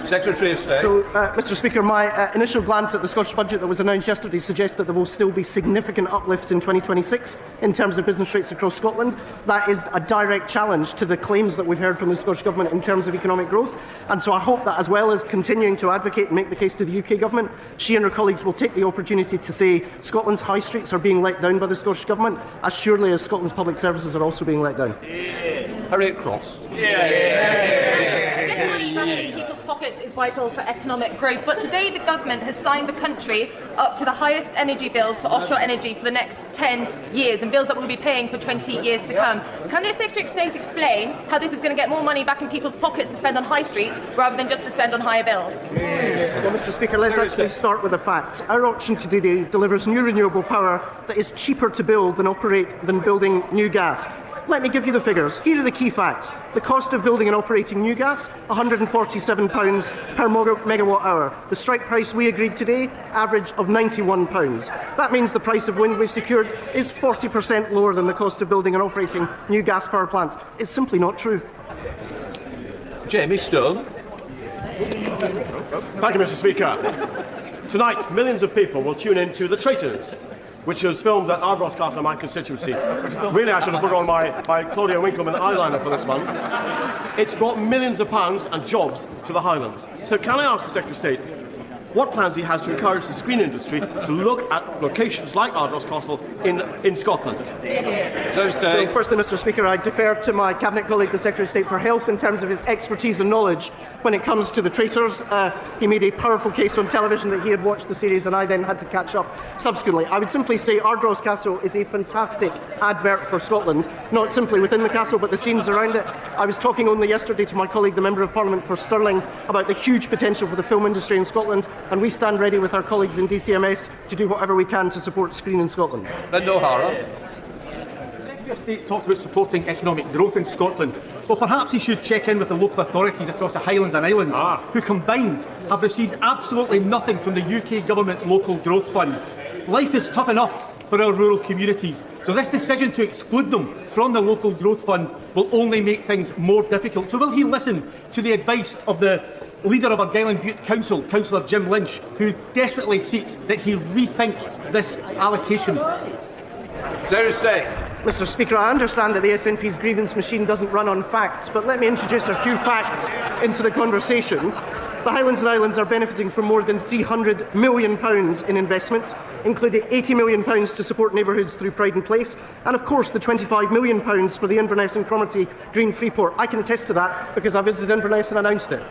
Secretary of State. So, Mr Speaker, my initial glance at the Scottish budget that was announced yesterday suggests that there will still be significant uplifts in 2026 in terms of business rates across Scotland. That is a direct challenge to the claims that we've heard from the Scottish Government in terms of economic growth. And so I hope that, as well as continuing to advocate and make the case to the UK Government, she and her colleagues will take the opportunity to say Scotland's high streets are being let down by the Scottish Government, as surely as Scotland's public services are also being let down. Harriet Cross. Getting money back in people's pockets is vital for economic growth, but today the government has signed the country up to the highest energy bills for offshore energy for the next 10 years, and bills that we'll be paying for 20 years to come. Can the Secretary of State explain how this is going to get more money back in people's pockets to spend on high streets rather than just to spend on higher bills? Well, Mr Speaker, let's actually start with the facts. Our auction today delivers new renewable power that is cheaper to build and operate than building new gas. Let me give you the figures. Here are the key facts. The cost of building and operating new gas, £147 per megawatt hour. The strike price we agreed today, average of £91. That means the price of wind we've secured is 40% lower than the cost of building and operating new gas power plants. It's simply not true. Jamie Stone. Thank you, Mr Speaker. Tonight, millions of people will tune in to The Traitors, which was filmed at Ardross Castle in my constituency. Really, I should have put on my Claudia Winkleman eyeliner for this one. It's brought millions of pounds and jobs to the Highlands. So can I ask the Secretary of State what plans he has to encourage the screen industry to look at locations like Ardross Castle in Scotland? So firstly, Mr Speaker, I defer to my Cabinet colleague, the Secretary of State for Health, in terms of his expertise and knowledge when it comes to The Traitors. He made a powerful case on television that he had watched the series and I then had to catch up subsequently. I would simply say Ardross Castle is a fantastic advert for Scotland, not simply within the castle but the scenes around it. I was talking only yesterday to my colleague, the Member of Parliament for Stirling, about the huge potential for the film industry in Scotland, and we stand ready with our colleagues in DCMS to do whatever we can to support Screen in Scotland. Linda O'Hara. The Secretary of State talked about supporting economic growth in Scotland. Well, perhaps he should check in with the local authorities across the Highlands and Islands, who combined have received absolutely nothing from the UK Government's local growth fund. Life is tough enough for our rural communities, so this decision to exclude them from the local growth fund will only make things more difficult. So will he listen to the advice of the leader of Argyll Bute Council, Councillor Jim Lynch, who desperately seeks that he rethink this allocation? Secretary of State. Mr Speaker, I understand that the SNP's grievance machine doesn't run on facts, but let me introduce a few facts into the conversation. The Highlands and Islands are benefiting from more than £300 million in investments, including £80 million to support neighbourhoods through Pride and Place, and of course the £25 million for the Inverness and Cromarty Green Freeport. I can attest to that because I visited Inverness and announced it.